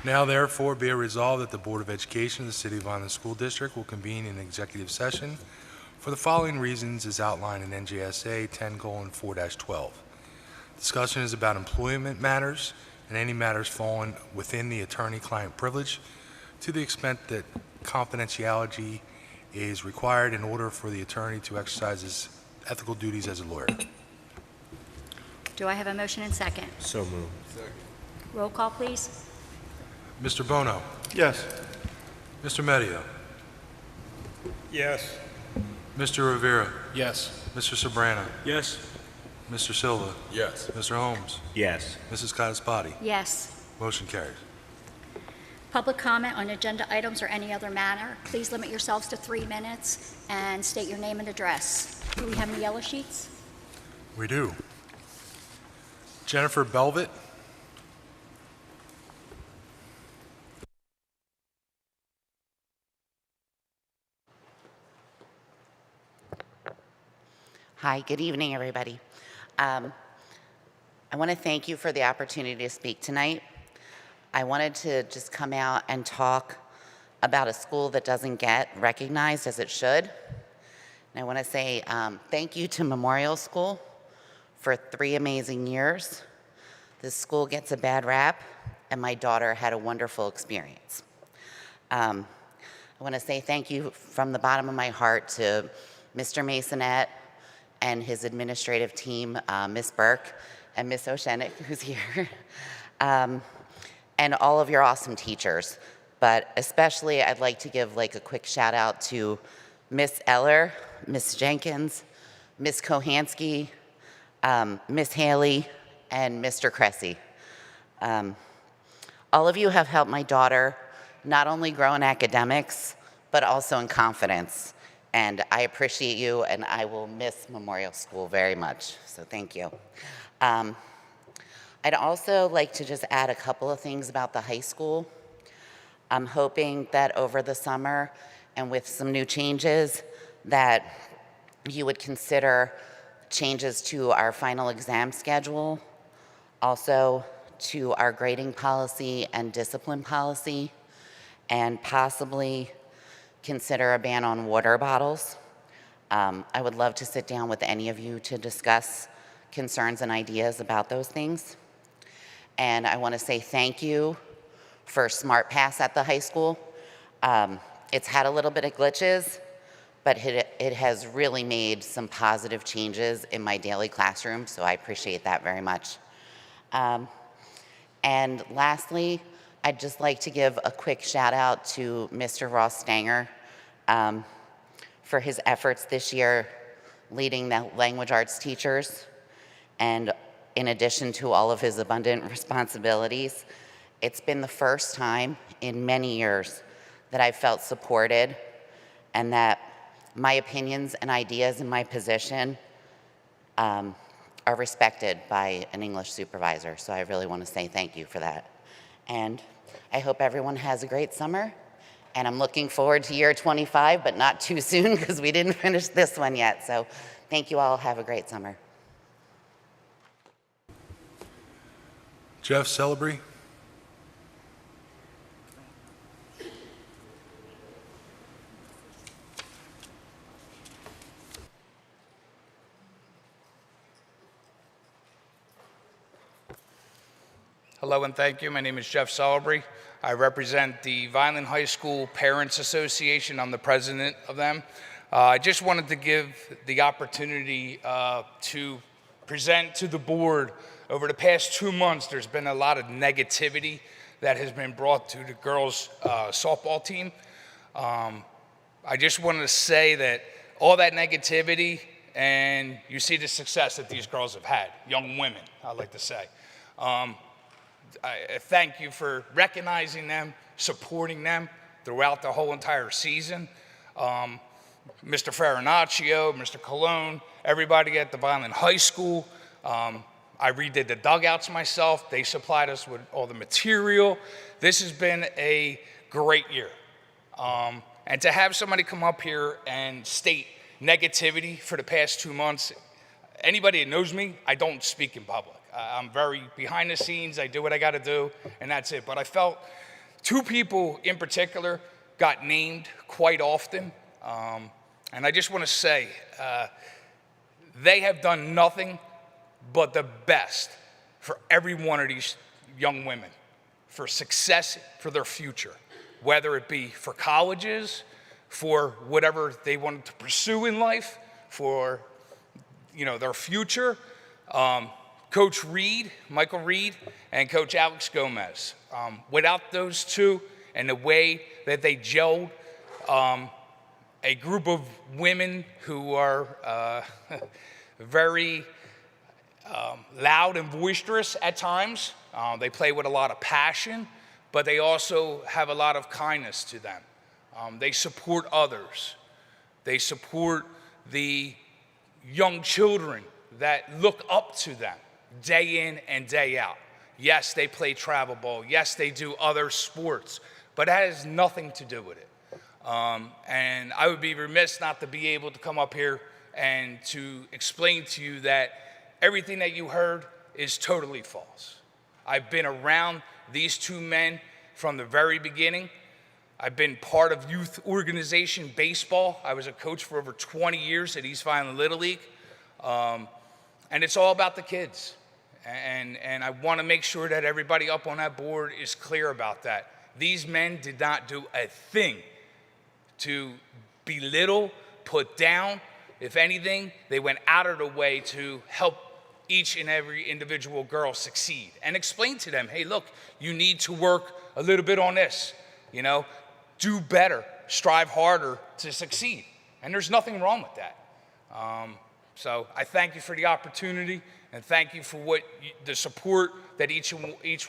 Now therefore be it resolved that the Board of Education of the City of Vineland School District will convene an executive session for the following reasons as outlined in NJSA 10:4-12. Discussion is about employment matters and any matters falling within the attorney-client privilege to the extent that confidentiality is required in order for the attorney to exercise his ethical duties as a lawyer. Do I have a motion and second? So moved. Roll call, please. Mr. Bono, Yes. Mr. Medio, Yes. Mr. Rivera, Yes. Mr. Sobrano, Yes. Mr. Silva, Yes. Mr. Holmes, Yes. Mrs. Codispoti. Yes. Motion carries. Public comment on agenda items or any other matter. Please limit yourselves to 3 minutes and state your name and address. Do we have any yellow sheets? We do. Jennifer Belvit. Hi, good evening, everybody. I want to thank you for the opportunity to speak tonight. I wanted to just come out and talk about a school that doesn't get recognized as it should. And I want to say thank you to Memorial School for 3 amazing years. This school gets a bad rap, and my daughter had a wonderful experience. I want to say thank you from the bottom of my heart to Mr. Masonette and his administrative team, Ms. Burke and Ms. Oceanic, who's here, and all of your awesome teachers. But especially, I'd like to give a quick shout out to Ms. Eller, Ms. Jenkins, Ms. Kohansky, Ms. Haley, and Mr. Cressy. All of you have helped my daughter not only grow in academics, but also in confidence. And I appreciate you, and I will miss Memorial School very much, so thank you. I'd also like to just add a couple of things about the high school. I'm hoping that over the summer, and with some new changes, that you would consider changes to our final exam schedule, also to our grading policy and discipline policy, and possibly consider a ban on water bottles. I would love to sit down with any of you to discuss concerns and ideas about those things. And I want to say thank you for Smart Pass at the high school. It's had a little bit of glitches, but it has really made some positive changes in my daily classroom, so I appreciate that very much. And lastly, I'd just like to give a quick shout out to Mr. Ross Stanger for his efforts this year leading the language arts teachers. And in addition to all of his abundant responsibilities, it's been the first time in many years that I've felt supported and that my opinions and ideas in my position are respected by an English supervisor. So I really want to say thank you for that. And I hope everyone has a great summer. And I'm looking forward to year 25, but not too soon because we didn't finish this one yet. So thank you all. Have a great summer. Jeff Celebree. Hello and thank you. My name is Jeff Celebree. I represent the Vineland High School Parents Association. I'm the president of them. I just wanted to give the opportunity to present to the board. Over the past 2 months, there's been a lot of negativity that has been brought to the girls' softball team. I just wanted to say that all that negativity, and you see the success that these girls have had, young women, I like to say. I thank you for recognizing them, supporting them throughout the whole entire season. Mr. Farinaccio, Mr. Colon, everybody at the Vineland High School. I redid the dugouts myself. They supplied us with all the material. This has been a great year. And to have somebody come up here and state negativity for the past 2 months, anybody that knows me, I don't speak in public. I'm very behind the scenes. I do what I got to do, and that's it. But I felt two people in particular got named quite often, and I just want to say they have done nothing but the best for every one of these young women, for success, for their future, whether it be for colleges, for whatever they wanted to pursue in life, for their future. Coach Reed, Michael Reed, and Coach Alex Gomez. Without those two and the way that they gelled, a group of women who are very loud and boisterous at times. They play with a lot of passion, but they also have a lot of kindness to them. They support others. They support the young children that look up to them day in and day out. Yes, they play travel ball. Yes, they do other sports, but that has nothing to do with it. And I would be remiss not to be able to come up here and to explain to you that everything that you heard is totally false. I've been around these two men from the very beginning. I've been part of youth organization baseball. I was a coach for over 20 years at East Vineland Little League. And it's all about the kids. And I want to make sure that everybody up on that board is clear about that. These men did not do a thing to belittle, put down. If anything, they went out of the way to help each and every individual girl succeed and explain to them, hey, look, you need to work a little bit on this, do better, strive harder to succeed. And there's nothing wrong with that. So I thank you for the opportunity, and thank you for the support that each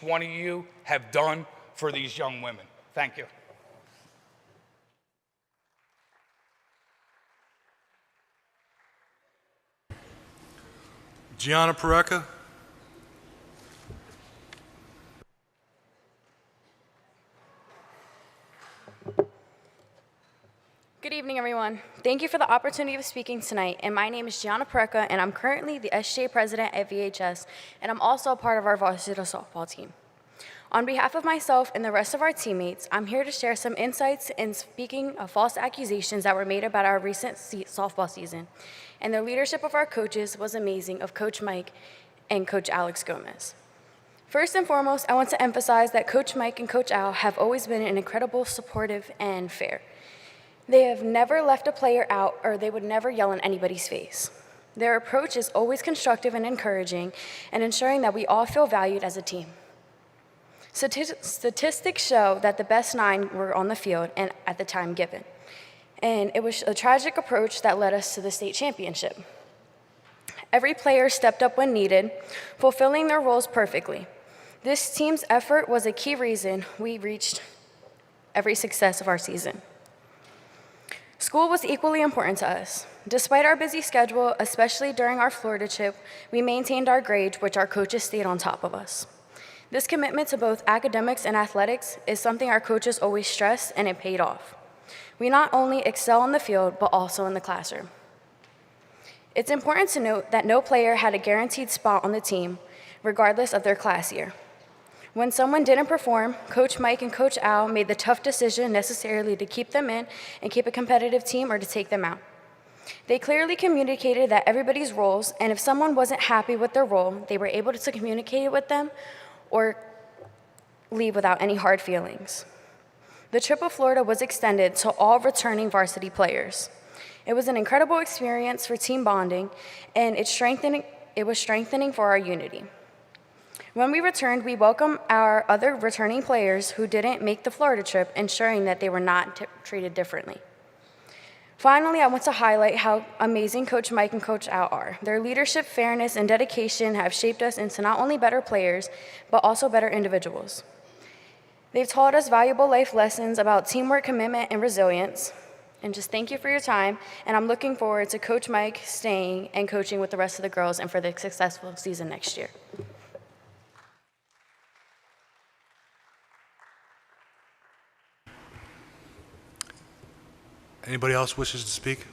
one of you have done for these young women. Thank you. Gianna Pareca. Good evening, everyone. Thank you for the opportunity of speaking tonight. And my name is Gianna Pareca, and I'm currently the SJ president at VHS, and I'm also a part of our varsity softball team. On behalf of myself and the rest of our teammates, I'm here to share some insights in speaking of false accusations that were made about our recent softball season. And the leadership of our coaches was amazing, of Coach Mike and Coach Alex Gomez. First and foremost, I want to emphasize that Coach Mike and Coach Al have always been an incredible, supportive, and fair. They have never left a player out, or they would never yell in anybody's face. Their approach is always constructive and encouraging, and ensuring that we all feel valued as a team. Statistics show that the best 9 were on the field and at the time given. And it was a tragic approach that led us to the state championship. Every player stepped up when needed, fulfilling their roles perfectly. This team's effort was a key reason we reached every success of our season. School was equally important to us. Despite our busy schedule, especially during our Florida trip, we maintained our grades, which our coaches stayed on top of us. This commitment to both academics and athletics is something our coaches always stress, and it paid off. We not only excel on the field, but also in the classroom. It's important to note that no player had a guaranteed spot on the team, regardless of their class year. When someone didn't perform, Coach Mike and Coach Al made the tough decision necessarily to keep them in and keep a competitive team, or to take them out. They clearly communicated that everybody's roles, and if someone wasn't happy with their role, they were able to communicate with them or leave without any hard feelings. The trip of Florida was extended to all returning varsity players. It was an incredible experience for team bonding, and it was strengthening for our unity. When we returned, we welcomed our other returning players who didn't make the Florida trip, ensuring that they were not treated differently. Finally, I want to highlight how amazing Coach Mike and Coach Al are. Their leadership, fairness, and dedication have shaped us into not only better players, but also better individuals. They've taught us valuable life lessons about teamwork, commitment, and resilience. And just thank you for your time, and I'm looking forward to Coach Mike staying and coaching with the rest of the girls and for the successful season next year. Anybody else wishes to speak?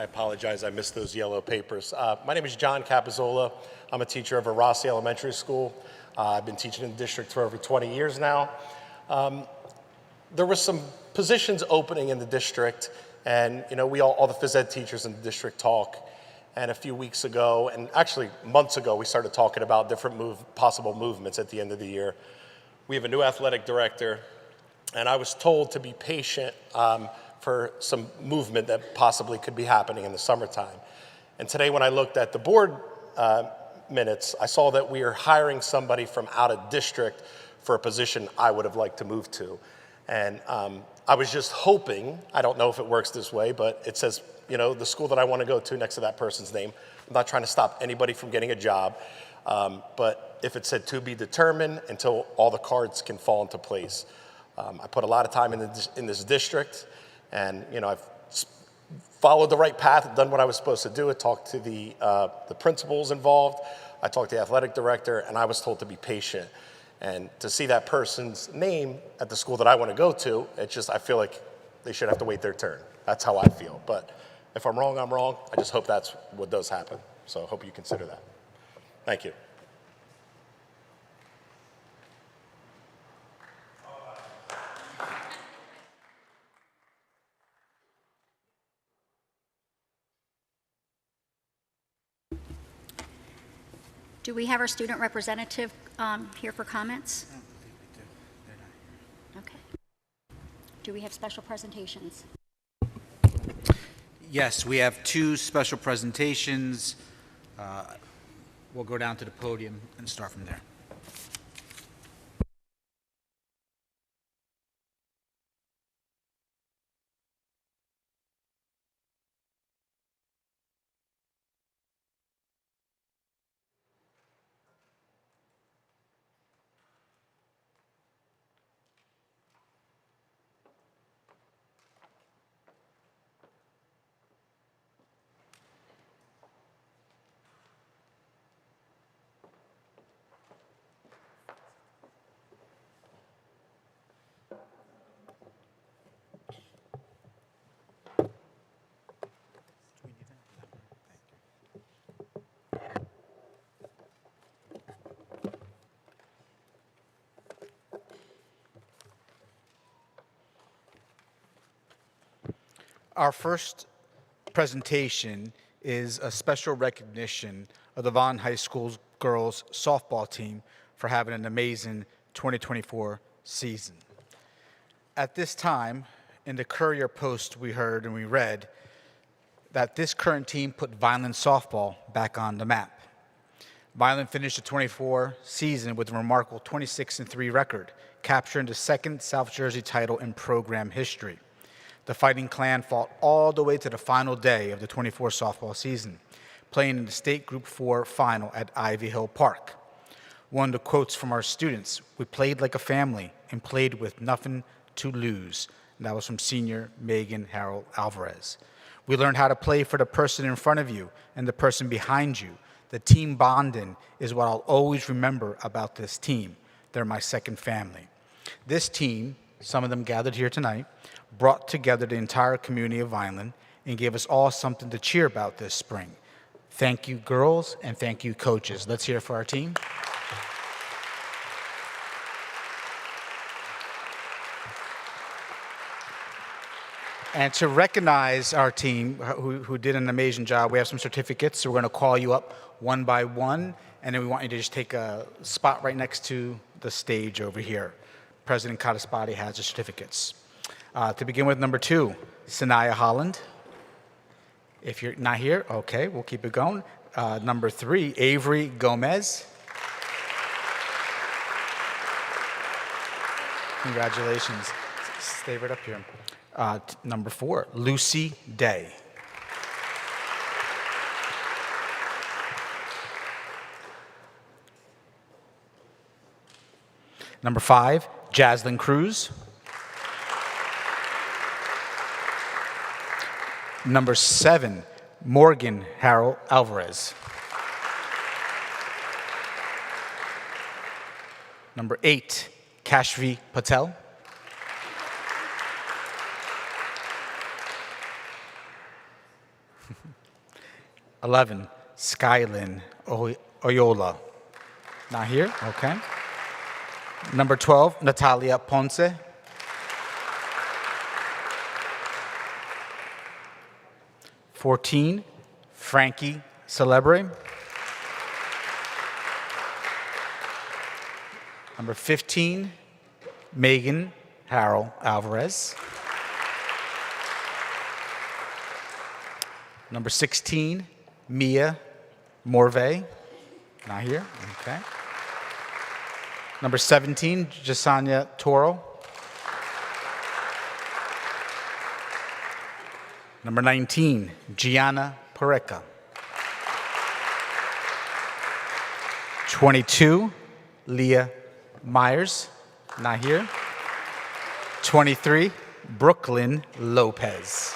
I apologize, I missed those yellow papers. My name is John Capizzola. I'm a teacher over at Rossi Elementary School. I've been teaching in the district for over 20 years now. There were some positions opening in the district, and we all the phys ed teachers in the district talk. And a few weeks ago, and actually months ago, we started talking about different possible movements at the end of the year. We have a new athletic director, and I was told to be patient for some movement that possibly could be happening in the summertime. And today when I looked at the board minutes, I saw that we are hiring somebody from out of district for a position I would have liked to move to. And I was just hoping, I don't know if it works this way, but it says, the school that I want to go to next to that person's name. I'm not trying to stop anybody from getting a job, but if it said to be determined until all the cards can fall into place. I put a lot of time in this district, and I've followed the right path, done what I was supposed to do. I talked to the principals involved, I talked to the athletic director, and I was told to be patient. And to see that person's name at the school that I want to go to, I feel like they should have to wait their turn. That's how I feel. But if I'm wrong, I'm wrong. I just hope that's what does happen. So I hope you consider that. Thank you. Do we have our student representative here for comments? Okay. Do we have special presentations? Yes, we have two special presentations. We'll go down to the podium and start from there. Our first presentation is a special recognition of the Vaughn High School girls softball team for having an amazing 2024 season. At this time, in the Courier Post, we heard and we read that this current team put Vineland softball back on the map. Vineland finished the 24 season with a remarkable 26-3 record, capturing the second South Jersey title in program history. The Fighting Clan fought all the way to the final day of the 24 softball season, playing in the State Group 4 final at Ivy Hill Park. One of the quotes from our students, "We played like a family and played with nothing to lose." And that was from senior Megan Harold Alvarez. "We learned how to play for the person in front of you and the person behind you. The team bonding is what I'll always remember about this team. They're my second family." This team, some of them gathered here tonight, brought together the entire community of Vineland and gave us all something to cheer about this spring. Thank you, girls, and thank you, coaches. Let's hear it for our team. And to recognize our team who did an amazing job, we have some certificates, so we're going to call you up one by one, and then we want you to just take a spot right next to the stage over here. President Kataspati has the certificates. To begin with, number 2, Sanaya Holland. If you're not here, okay, we'll keep it going. Number 3, Avery Gomez. Congratulations. Stay right up here. Number 4, Lucy Day. Number 5, Jaslyn Cruz. Number 7, Morgan Harold Alvarez. Number 8, Kashvi Patel. 11, Skylin Oyola. Not here? Okay. Number 12, Natalia Ponce. (14) Frankie Celebre. Number 15, Megan Harold Alvarez. Number 16, Mia Morvay. Not here? Okay. Number 17, Jasanya Toro. Number 19, Gianna Pareca. 22, Leah Myers. Not here. 23, Brooklyn Lopez.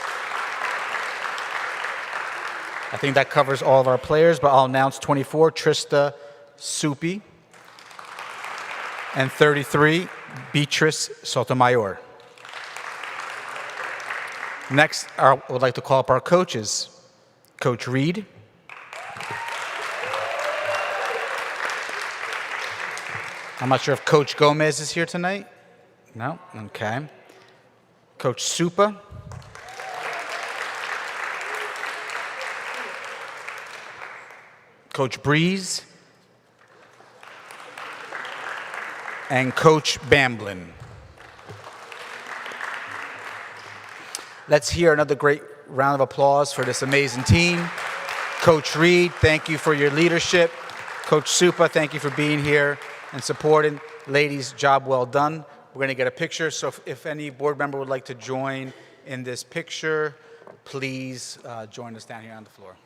I think that covers all of our players, but I'll announce 24, Trista Supi. And 33, Beatrice Sotomayor. Next, I would like to call up our coaches. Coach Reed. I'm not sure if Coach Gomez is here tonight. No? Okay. Coach Supa. Coach Breeze. And Coach Bamblin. Let's hear another great round of applause for this amazing team. Coach Reed, thank you for your leadership. Coach Supa, thank you for being here and supporting. Ladies, job well done. We're going to get a picture, so if any board member would like to join in this picture, please join us down here on the floor.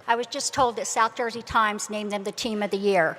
I was just told that South Jersey Times named them the Team of the Year.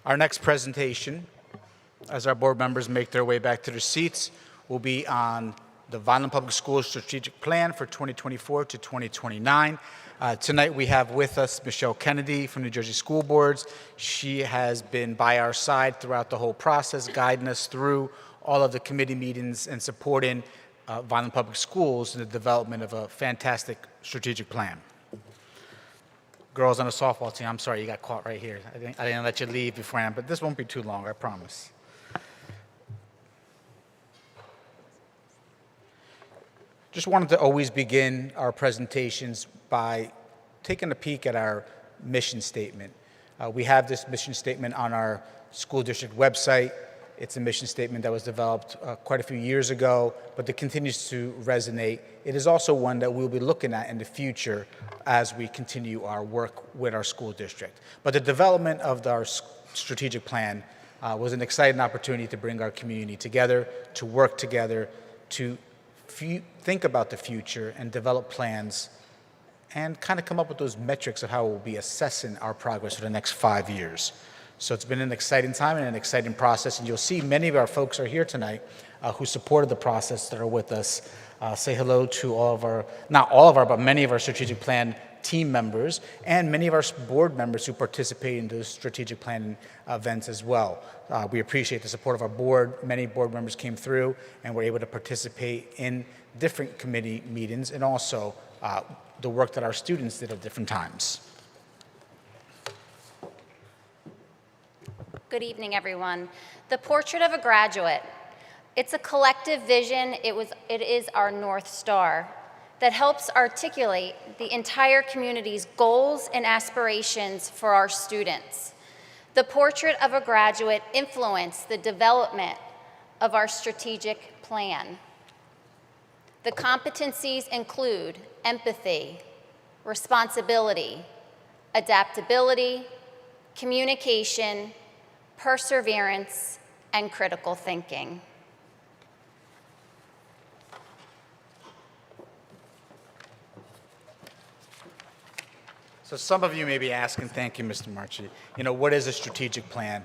Our next presentation, as our board members make their way back to their seats, will be on the Vineland Public Schools Strategic Plan for 2024 to 2029. Tonight we have with us Michelle Kennedy from New Jersey School Boards. She has been by our side throughout the whole process, guiding us through all of the committee meetings and supporting Vineland Public Schools in the development of a fantastic strategic plan. Girls on the softball team, I'm sorry you got caught right here. I didn't let you leave beforehand, but this won't be too long, I promise. Just wanted to always begin our presentations by taking a peek at our mission statement. We have this mission statement on our school district website. It's a mission statement that was developed quite a few years ago, but that continues to resonate. It is also one that we'll be looking at in the future as we continue our work with our school district. But the development of our strategic plan was an exciting opportunity to bring our community together, to work together, to think about the future and develop plans and kind of come up with those metrics of how we'll be assessing our progress for the next 5 years. So it's been an exciting time and an exciting process, and you'll see many of our folks are here tonight who supported the process that are with us. Say hello to all of our, not all of our, but many of our strategic plan team members and many of our board members who participate in those strategic planning events as well. We appreciate the support of our board. Many board members came through and were able to participate in different committee meetings and also the work that our students did at different times. Good evening, everyone. The Portrait of a Graduate. It's a collective vision. It is our North Star that helps articulate the entire community's goals and aspirations for our students. The Portrait of a Graduate influenced the development of our strategic plan. The competencies include empathy, responsibility, adaptability, communication, perseverance, and critical thinking. So some of you may be asking, thank you, Mr. Marchi, what is a strategic plan?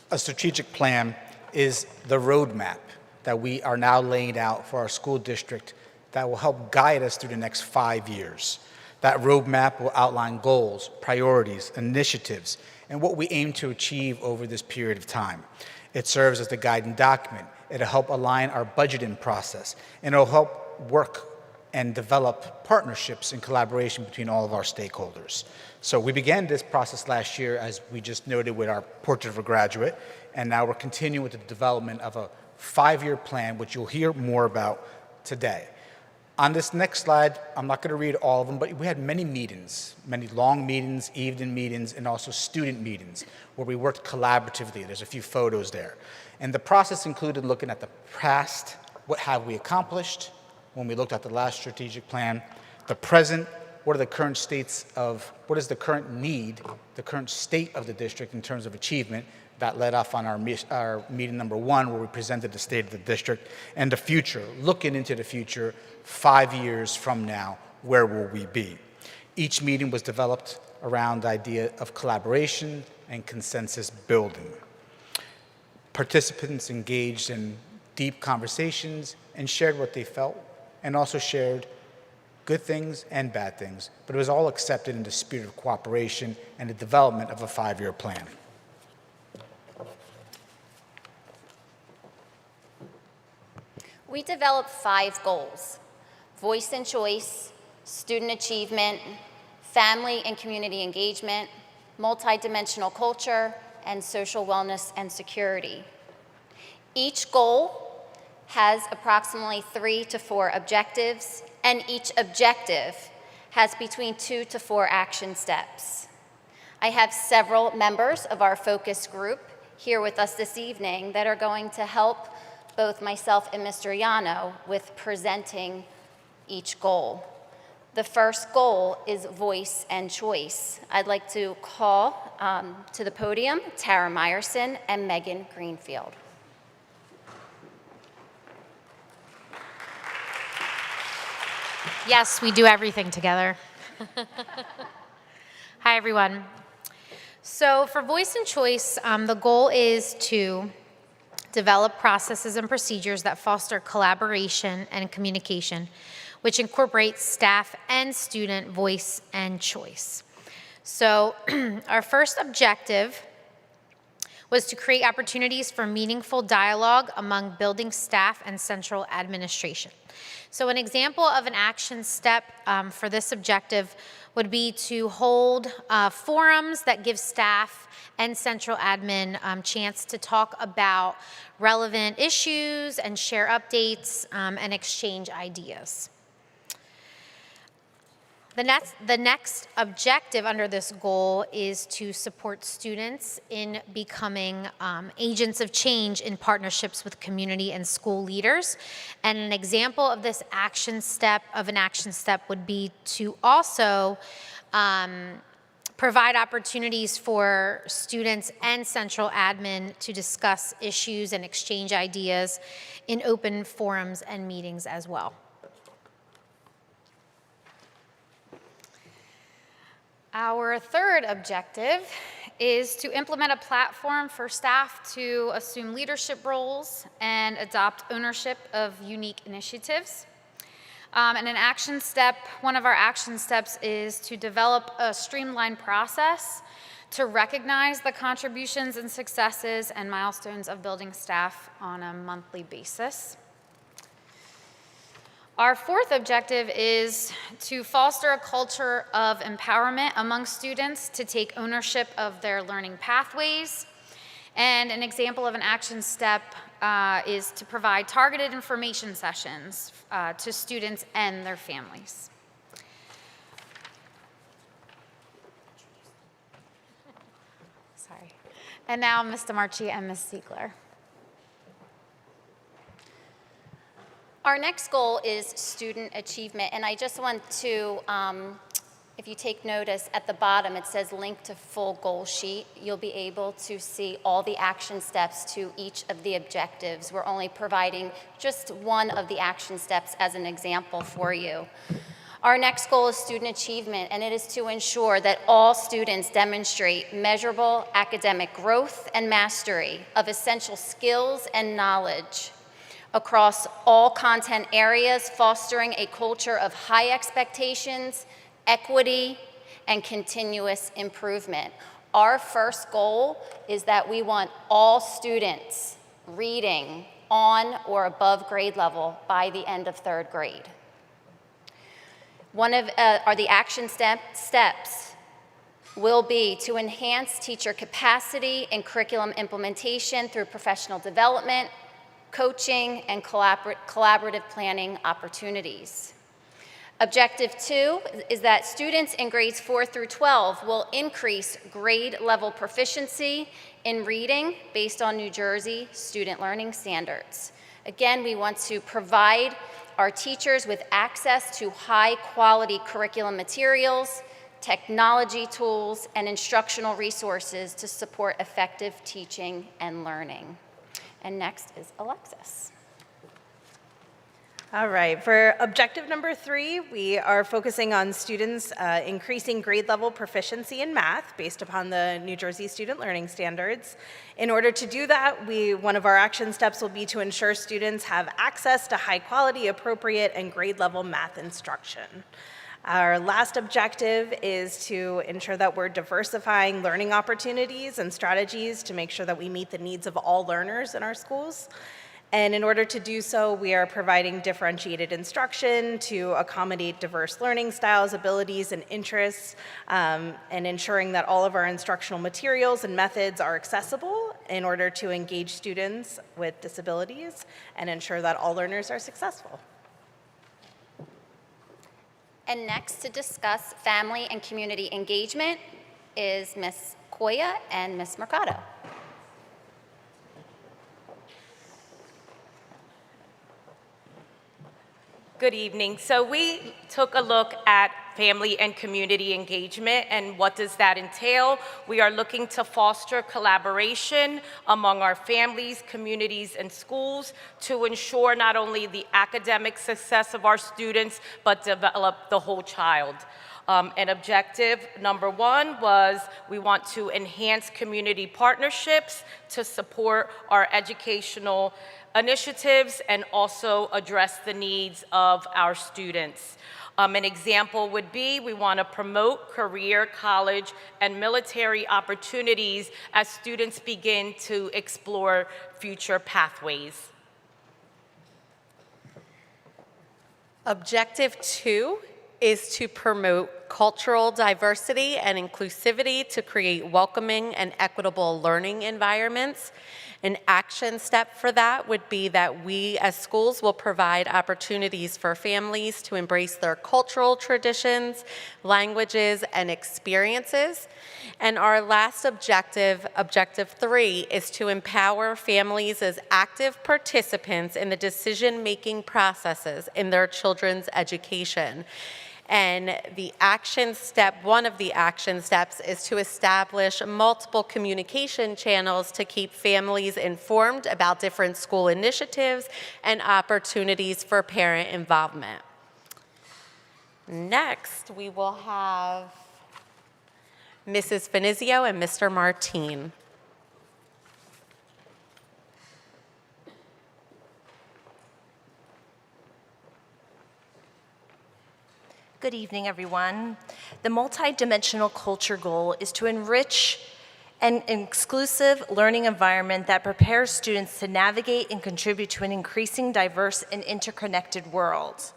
A strategic plan is the roadmap that we are now laying out for our school district that will help guide us through the next 5 years. That roadmap will outline goals, priorities, initiatives, and what we aim to achieve over this period of time. It serves as the guiding document. It'll help align our budgeting process, and it'll help work and develop partnerships and collaboration between all of our stakeholders. So we began this process last year, as we just noted, with our Portrait of a Graduate, and now we're continuing with the development of a 5-year plan, which you'll hear more about today. On this next slide, I'm not going to read all of them, but we had many meetings, many long meetings, evening meetings, and also student meetings where we worked collaboratively. There's a few photos there. And the process included looking at the past, what have we accomplished when we looked at the last strategic plan, the present, what is the current need, the current state of the district in terms of achievement. That led off on our meeting number 1, where we presented the state of the district, and the future, looking into the future, 5 years from now, where will we be? Each meeting was developed around the idea of collaboration and consensus building. Participants engaged in deep conversations and shared what they felt, and also shared good things and bad things, but it was all accepted in the spirit of cooperation and the development of a 5-year plan. We developed 5 goals: voice and choice, student achievement, family and community engagement, multidimensional culture, and social wellness and security. Each goal has approximately 3 to 4 objectives, and each objective has between 2 to 4 action steps. I have several members of our focus group here with us this evening that are going to help both myself and Mr. Yano with presenting each goal. The first goal is voice and choice. I'd like to call to the podium Tara Meyerson and Megan Greenfield. Yes, we do everything together. Hi, everyone. So for voice and choice, the goal is to develop processes and procedures that foster collaboration and communication, which incorporates staff and student voice and choice. So our first objective was to create opportunities for meaningful dialogue among building staff and central administration. So an example of an action step for this objective would be to hold forums that give staff and central admin chance to talk about relevant issues and share updates and exchange ideas. The next objective under this goal is to support students in becoming agents of change in partnerships with community and school leaders. And an example of this action step would be to also provide opportunities for students and central admin to discuss issues and exchange ideas in open forums and meetings as well. Our third objective is to implement a platform for staff to assume leadership roles and adopt ownership of unique initiatives. And an action step, one of our action steps is to develop a streamlined process to recognize the contributions and successes and milestones of building staff on a monthly basis. Our fourth objective is to foster a culture of empowerment among students to take ownership of their learning pathways. And an example of an action step is to provide targeted information sessions to students and their families. Sorry. And now Ms. DeMarchi and Ms. Siegler. Our next goal is student achievement, and I just want to, if you take notice at the bottom, it says link to full goal sheet. You'll be able to see all the action steps to each of the objectives. We're only providing just one of the action steps as an example for you. Our next goal is student achievement, and it is to ensure that all students demonstrate measurable academic growth and mastery of essential skills and knowledge across all content areas, fostering a culture of high expectations, equity, and continuous improvement. Our first goal is that we want all students reading on or above grade level by the end of third grade. One of the action steps will be to enhance teacher capacity and curriculum implementation through professional development, coaching, and collaborative planning opportunities. Objective 2 is that students in grades 4 through 12 will increase grade level proficiency in reading based on New Jersey student learning standards. Again, we want to provide our teachers with access to high quality curriculum materials, technology tools, and instructional resources to support effective teaching and learning. And next is Alexis. All right, for objective number 3, we are focusing on students increasing grade level proficiency in math based upon the New Jersey student learning standards. In order to do that, one of our action steps will be to ensure students have access to high quality, appropriate, and grade level math instruction. Our last objective is to ensure that we're diversifying learning opportunities and strategies to make sure that we meet the needs of all learners in our schools. And in order to do so, we are providing differentiated instruction to accommodate diverse learning styles, abilities, and interests, and ensuring that all of our instructional materials and methods are accessible in order to engage students with disabilities and ensure that all learners are successful. And next to discuss family and community engagement is Ms. Koya and Ms. Mercado. Good evening. So we took a look at family and community engagement, and what does that entail? We are looking to foster collaboration among our families, communities, and schools to ensure not only the academic success of our students, but develop the whole child. And objective number 1 was we want to enhance community partnerships to support our educational initiatives and also address the needs of our students. An example would be we want to promote career, college, and military opportunities as students begin to explore future pathways. Objective 2 is to promote cultural diversity and inclusivity to create welcoming and equitable learning environments. An action step for that would be that we as schools will provide opportunities for families to embrace their cultural traditions, languages, and experiences. And our last objective, objective 3, is to empower families as active participants in the decision-making processes in their children's education. And the action step, one of the action steps, is to establish multiple communication channels to keep families informed about different school initiatives and opportunities for parent involvement. Next, we will have Mrs. Finizio and Mr. Martine. Good evening, everyone. The multidimensional culture goal is to enrich an exclusive learning environment that prepares students to navigate and contribute to an increasing diverse and interconnected world.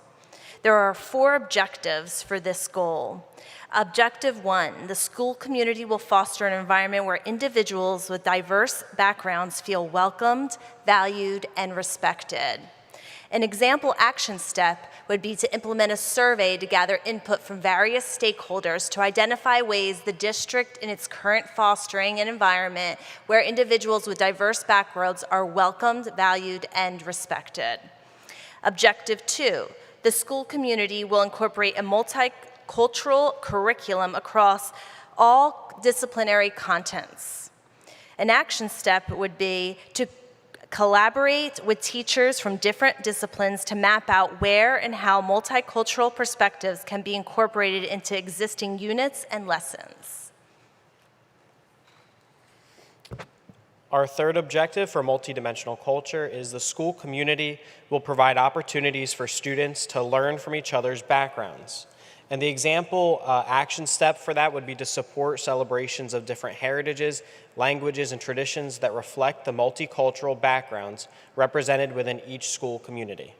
There are 4 objectives for this goal. Objective 1, the school community will foster an environment where individuals with diverse backgrounds feel welcomed, valued, and respected. An example action step would be to implement a survey to gather input from various stakeholders to identify ways the district in its current fostering an environment where individuals with diverse backgrounds are welcomed, valued, and respected. Objective 2, the school community will incorporate a multicultural curriculum across all disciplinary contents. An action step would be to collaborate with teachers from different disciplines to map out where and how multicultural perspectives can be incorporated into existing units and lessons. Our third objective for multidimensional culture is the school community will provide opportunities for students to learn from each other's backgrounds. And the example action step for that would be to support celebrations of different heritages, languages, and traditions that reflect the multicultural backgrounds represented within each school community.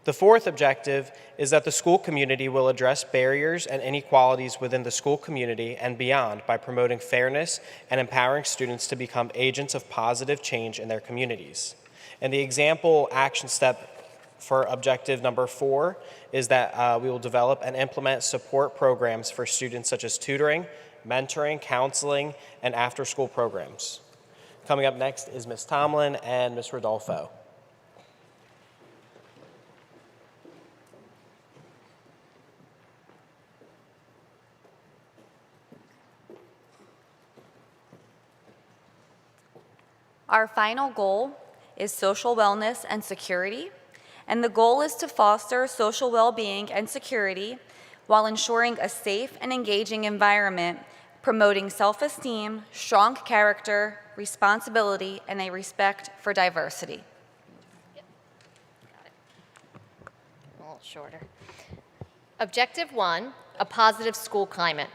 The fourth objective is that the school community will address barriers and inequalities within the school community and beyond by promoting fairness and empowering students to become agents of positive change in their communities. And the example action step for objective number 4 is that we will develop and implement support programs for students such as tutoring, mentoring, counseling, and after-school programs. Coming up next is Ms. Tomlin and Ms. Rodolfo. Our final goal is social wellness and security, and the goal is to foster social well-being and security while ensuring a safe and engaging environment, promoting self-esteem, strong character, responsibility, and a respect for diversity. A little shorter. Objective 1, a positive school climate.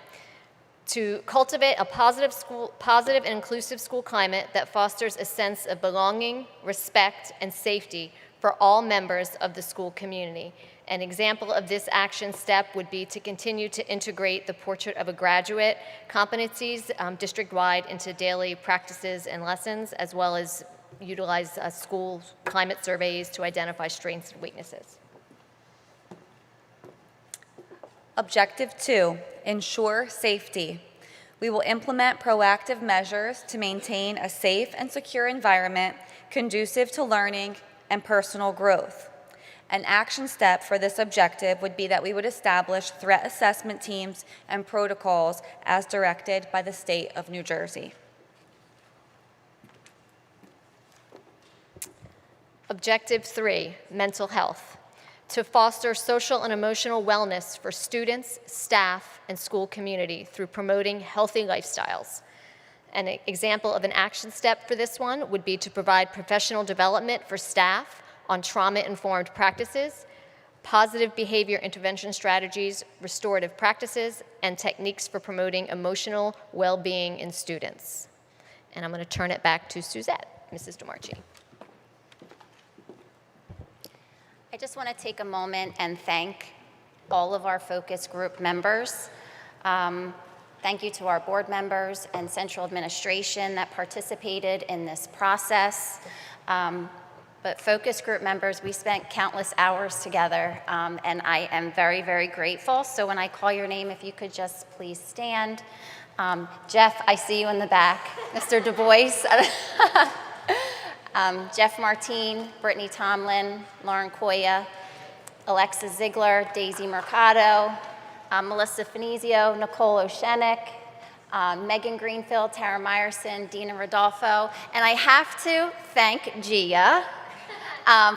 To cultivate a positive and inclusive school climate that fosters a sense of belonging, respect, and safety for all members of the school community. An example of this action step would be to continue to integrate the Portrait of a Graduate competencies district-wide into daily practices and lessons, as well as utilize school climate surveys to identify strengths and weaknesses. Objective 2, ensure safety. We will implement proactive measures to maintain a safe and secure environment conducive to learning and personal growth. An action step for this objective would be that we would establish threat assessment teams and protocols as directed by the state of New Jersey. Objective 3, mental health. To foster social and emotional wellness for students, staff, and school community through promoting healthy lifestyles. An example of an action step for this one would be to provide professional development for staff on trauma-informed practices, positive behavior intervention strategies, restorative practices, and techniques for promoting emotional well-being in students. And I'm going to turn it back to Suzette, Mrs. DeMarchi. I just want to take a moment and thank all of our focus group members. Thank you to our board members and central administration that participated in this process. But focus group members, we spent countless hours together, and I am very, very grateful. So when I call your name, if you could just please stand. Jeff, I see you in the back. Mr. Du Bois. Jeff Martine, Brittany Tomlin, Lauren Koya, Alexa Ziegler, Daisy Mercado, Melissa Finizio, Nicole Oshenik, Megan Greenfield, Tara Meyerson, Dina Rodolfo, and I have to thank Gia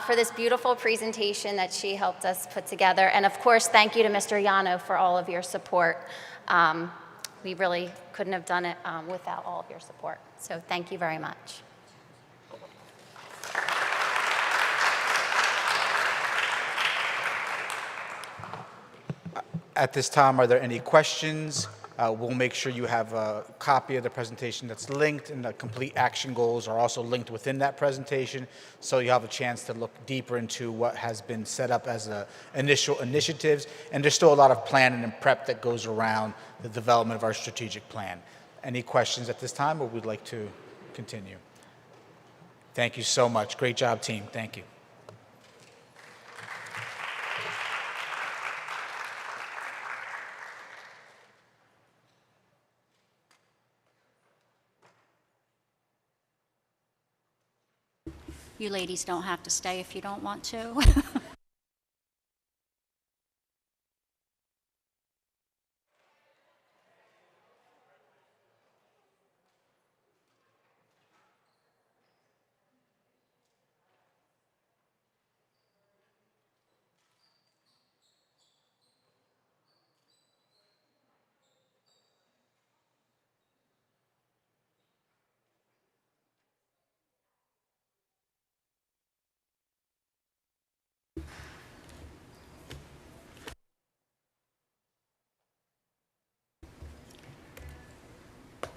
for this beautiful presentation that she helped us put together, and of course, thank you to Mr. Yano for all of your support We really couldn't have done it without all of your support. So thank you very much. At this time, are there any questions? We'll make sure you have a copy of the presentation that's linked, and the complete action goals are also linked within that presentation, so you have a chance to look deeper into what has been set up as initial initiatives. And there's still a lot of planning and prep that goes around the development of our strategic plan. Any questions at this time, or would like to continue? Thank you so much. Great job, team. Thank you. You ladies don't have to stay if you don't want to.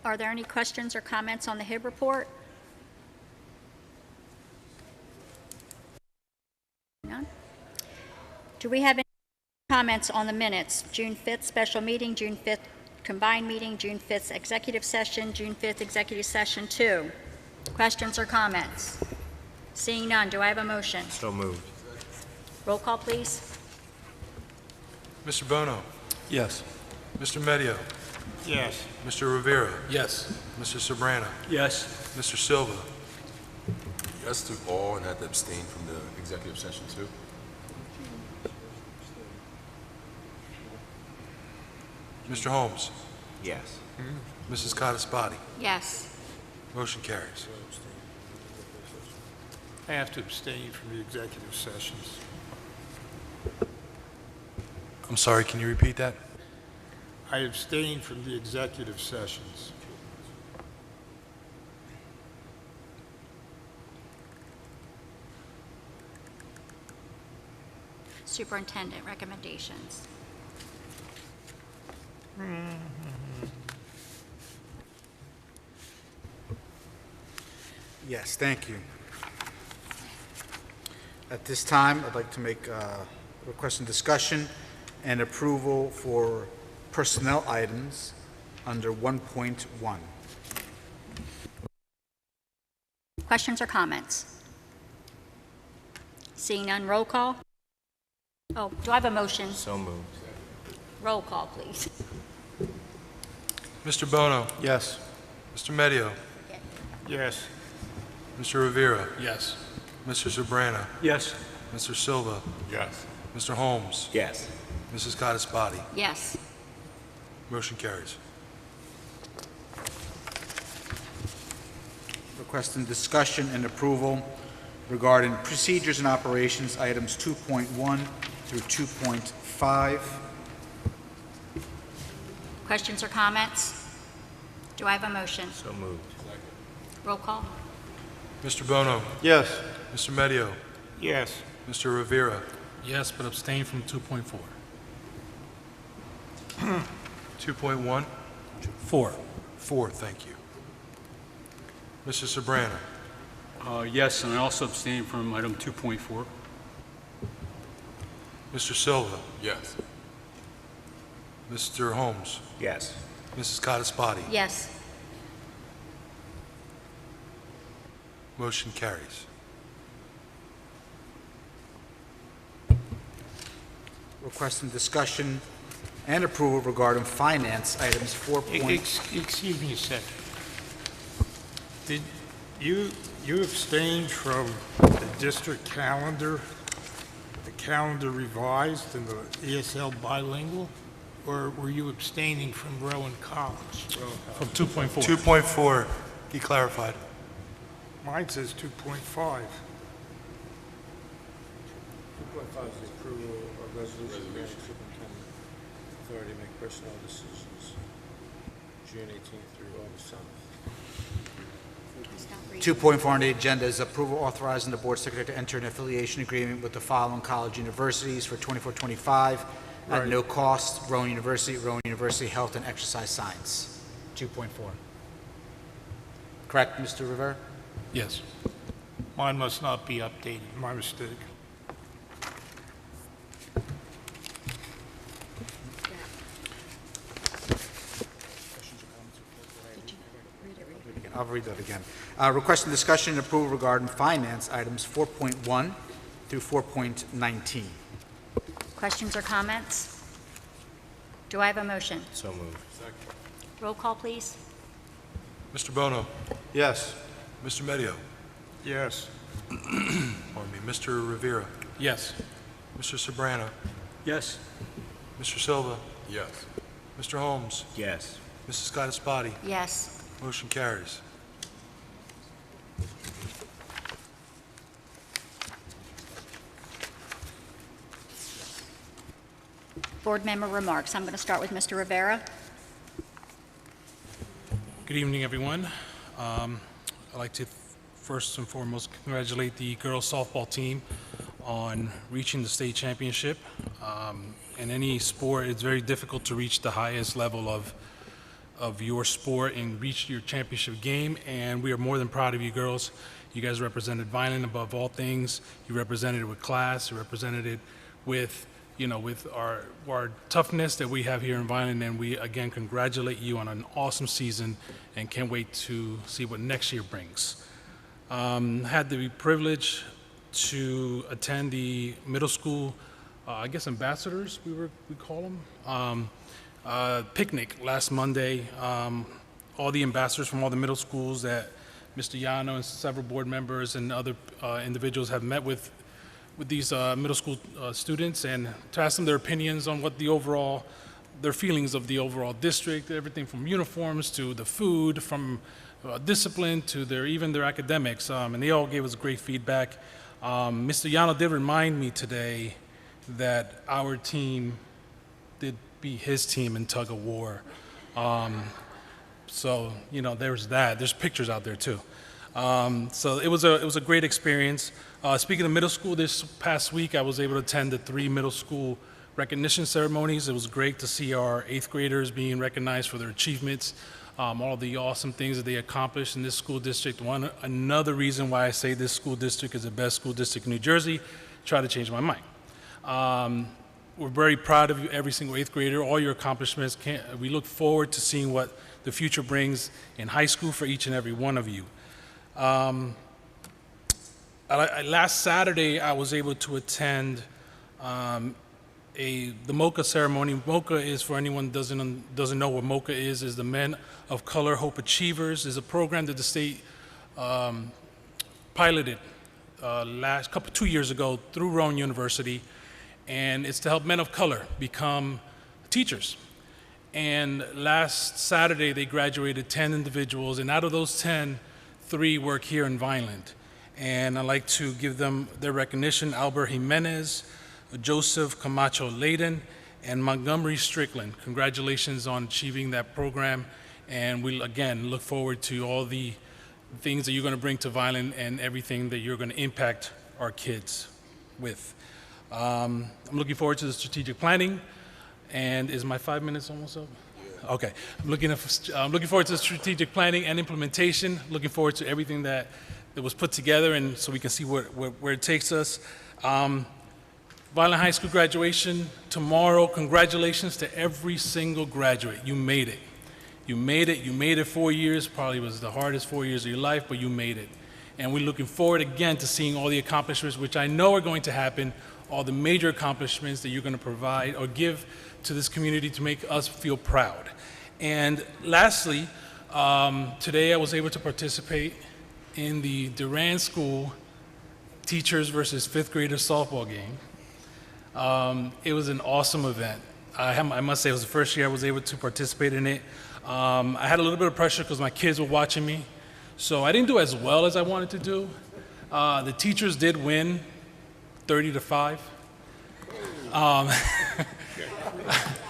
Are there any questions or comments on the HIB report? None? Do we have any comments on the minutes? June 5th special meeting, June 5th combined meeting, June 5th executive session, June 5th executive session 2. Questions or comments? Seeing none, do I have a motion? So moved. Roll call, please. Mr. Bono? Yes. Mr. Medio? Yes. Mr. Rivera? Yes. Mr. Sobrana? Yes. Mr. Silva? Yes to all and had to abstain from the executive session too. Mr. Holmes? Yes. Mrs. Codispoti? Yes. Motion carries. I have to abstain from the executive sessions. I'm sorry, can you repeat that? I abstain from the executive sessions. Superintendent recommendations. Yes, thank you. At this time, I'd like to make a request and discussion and approval for personnel items under 1.1. Questions or comments? Seeing none, roll call. Oh, do I have a motion? So moved. Roll call, please. Mr. Bono? Yes. Mr. Medio? Yes. Mr. Rivera? Yes. Mr. Sobrana? Yes. Mr. Silva? Yes. Mr. Holmes? Yes. Mrs. Codispoti? Yes. Motion carries. Requesting discussion and approval regarding procedures and operations, items 2.1 through 2.5. Questions or comments? Do I have a motion? So moved. Roll call. Mr. Bono? Yes. Mr. Medio? Yes. Mr. Rivera? Yes, but abstain from 2.4. 2.1? 4. 4, thank you. Mr. Sobrana? Yes, and I also abstain from item 2.4. Mr. Silva? Yes. Mr. Holmes? Yes. Mrs. Codispoti? Yes. Motion carries. Requesting discussion and approval regarding finance, items 4. Excuse me a second. Did you abstained from the district calendar, the calendar revised and the ESL bilingual? Or were you abstaining from Rowan College? From 2.4? 2.4, he clarified. Mine says 2.5. 2.5 is the approval of resolution granting superintendent authority to make personnel decisions. June 18th through August 7th. 2.4 on the agenda is approval authorizing the board secretary to enter an affiliation agreement with the following college universities for 24-25 at Right. no cost: Rowan University Health and Exercise Science. 2.4. Correct, Mr. Rivera? Yes. Mine must not be updated, my mistake. I'll read that again. Requesting discussion and approval regarding finance items 4.1 through 4.19. Questions or comments? Do I have a motion? So moved. Roll call, please. Mr. Bono? Yes. Mr. Medio? Yes. Pardon me, Mr. Rivera? Yes. Mr. Sobrano? Yes. Mr. Silva? Yes. Mr. Holmes? Yes. Mrs. Scott-Espadti? Yes. Motion carries. Board member remarks. I'm going to start with Mr. Rivera. Good evening, everyone. I'd like to first and foremost congratulate the girls softball team on reaching the state championship. In any sport, it's very difficult to reach the highest level of your sport and reach your championship game, and we are more than proud of you girls. You guys represented Vineland above all things. You represented it with class. You represented it with, with our toughness that we have here in Vineland, and we again congratulate you on an awesome season and can't wait to see what next year brings. Had the privilege to attend the middle school, I guess ambassadors we call them, picnic last Monday. All the ambassadors from all the middle schools that Mr. Yano and several board members and other individuals have met with these middle school students, and to ask them their opinions on what their feelings of the overall district, everything from uniforms to the food, from discipline to even their academics, and they all gave us great feedback. Mr. Yano did remind me today that our team did beat his team in tug of war. So, there's that. There's pictures out there too. So it was a great experience. Speaking of middle school, this past week I was able to attend the 3 middle school recognition ceremonies. It was great to see our 8th graders being recognized for their achievements, all the awesome things that they accomplished in this school district. Another reason why I say this school district is the best school district in New Jersey. Try to change my mind. We're very proud of you, every single 8th grader, all your accomplishments. We look forward to seeing what the future brings in high school for each and every one of you. Last Saturday, I was able to attend the MOCA ceremony. MOCA is, for anyone who doesn't know what MOCA is the Men of Color Hope Achievers. Is a program that the state piloted 2 years ago through Rowan University, and it's to help men of color become teachers. And last Saturday, they graduated 10 individuals, and out of those 10, 3 work here in Vineland. And I'd like to give them their recognition: Albert Jimenez, Joseph Camacho Layden, and Montgomery Strickland. Congratulations on achieving that program, and we'll again look forward to all the things that you're going to bring to Vineland and everything that you're going to impact our kids with. I'm looking forward to the strategic planning. And is my 5 minutes almost up? Yeah. Okay. I'm looking forward to the strategic planning and implementation. Looking forward to everything that was put together, and so we can see where it takes us. Vineland High School graduation tomorrow. Congratulations to every single graduate. You made it. You made it. You made it 4 years. Probably was the hardest 4 years of your life, but you made it. And we're looking forward again to seeing all the accomplishments, which I know are going to happen, all the major accomplishments that you're going to provide or give to this community to make us feel proud. And lastly, today I was able to participate in the Durand School teachers versus 5th graders softball game. It was an awesome event. I must say it was the first year I was able to participate in it. I had a little bit of pressure because my kids were watching me, so I didn't do as well as I wanted to do. The teachers did win 30-5.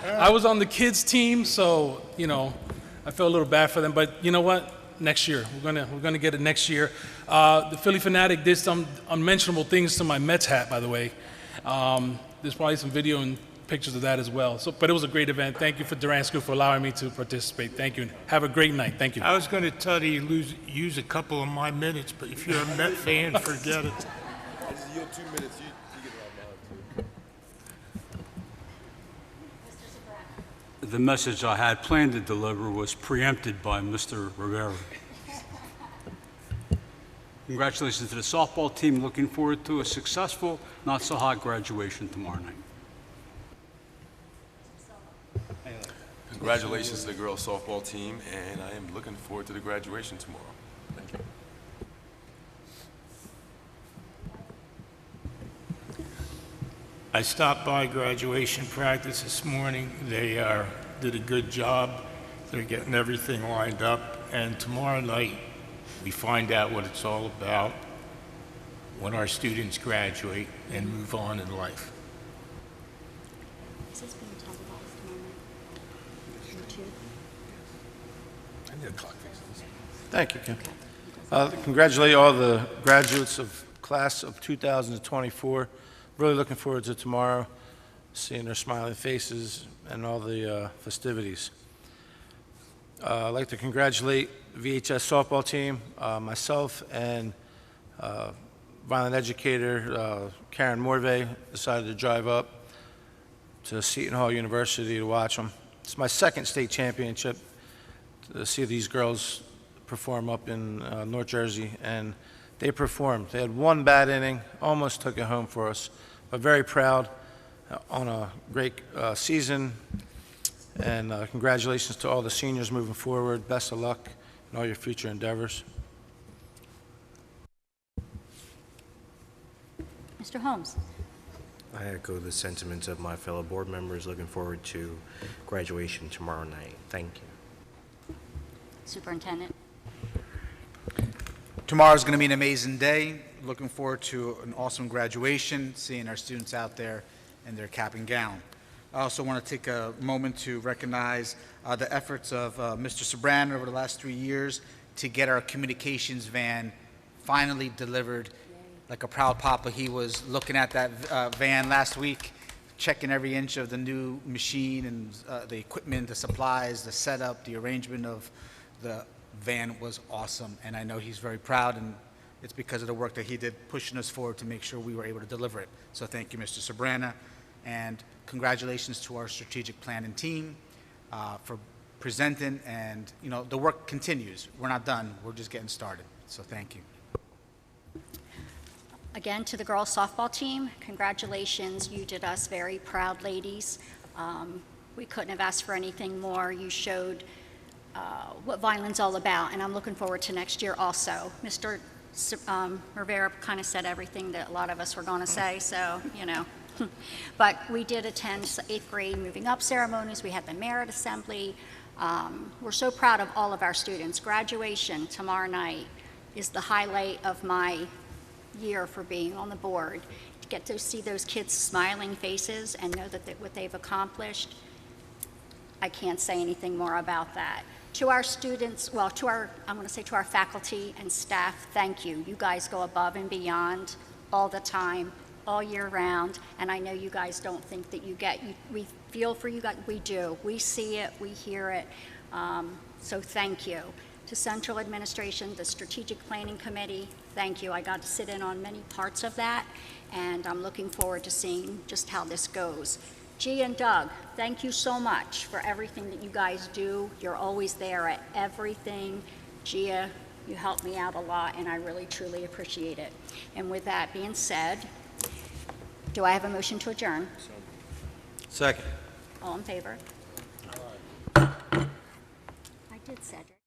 I was on the kids team, so I felt a little bad for them, but you know what? Next year, we're gonna get it next year. The Philly Fanatic did some unmentionable things to my Mets hat, by the way. There's probably some video and pictures of that as well. So, but it was a great event. Thank you for Durant School for allowing me to participate. Thank you. And have a great night. Thank you. I was going to tell you use a couple of my minutes, but if you're a Met fan, forget it. Your 2 minutes, you get around mine too. The message I had planned to deliver was preempted by Mr. Rivera. Congratulations to the softball team. Looking forward to a successful, not so hot graduation tomorrow night. Congratulations to the girls softball team, and I am looking forward to the graduation tomorrow. Thank you. I stopped by graduation practice this morning. They did a good job. They're getting everything lined up, and tomorrow night we find out what it's all about when our students graduate and move on in life. Is this being televised tomorrow night? YouTube? I need a clock fix. Thank you, Kim. Congratulate all the graduates of class of 2024. Really looking forward to tomorrow, seeing their smiling faces and all the festivities. I'd like to congratulate the VHS softball team, myself and Vineland educator Karen Morvay decided to drive up to Seton Hall University to watch them. It's my second state championship to see these girls perform up in North Jersey, and they performed. They had one bad inning, almost took it home for us, but very proud on a great season. And congratulations to all the seniors moving forward. Best of luck in all your future endeavors. Mr. Holmes? I echo the sentiments of my fellow board members. Looking forward to graduation tomorrow night. Thank you. Superintendent? Tomorrow's going to be an amazing day. Looking forward to an awesome graduation, seeing our students out there in their cap and gown. I also want to take a moment to recognize the efforts of Mr. Sabran over the last 3 years to get our communications van finally delivered. Like a proud papa, he was looking at that van last week, checking every inch of the new machine and the equipment, the supplies, the setup, the arrangement of the van was awesome. And I know he's very proud, and it's because of the work that he did pushing us forward to make sure we were able to deliver it. So thank you, Mr. Sabrana. And congratulations to our strategic planning team for presenting. And, you know, the work continues. We're not done. We're just getting started. So thank you. Again, to the girls softball team, congratulations. You did us very proud, ladies. We couldn't have asked for anything more. You showed what Vineland's all about, and I'm looking forward to next year also. Mr. Rivera kind of said everything that a lot of us were going to say, so, you know. But we did attend 8th grade moving up ceremonies. We had the merit assembly. We're so proud of all of our students. Graduation tomorrow night is the highlight of my year for being on the board. To get to see those kids' smiling faces and know that what they've accomplished, I can't say anything more about that. To our students, well, I'm going to say to our faculty and staff, thank you. You guys go above and beyond all the time, all year round, and I know you guys don't think that we feel for you guys. We do. We see it, we hear it, so thank you. To Central Administration, the Strategic Planning Committee, thank you. I got to sit in on many parts of that, and I'm looking forward to seeing just how this goes. G and Doug, thank you so much for everything that you guys do. You're always there at everything. Gia, you helped me out a lot, and I really, truly appreciate it. And with that being said, do I have a motion to adjourn? Second. All in favor? I did, Cedric.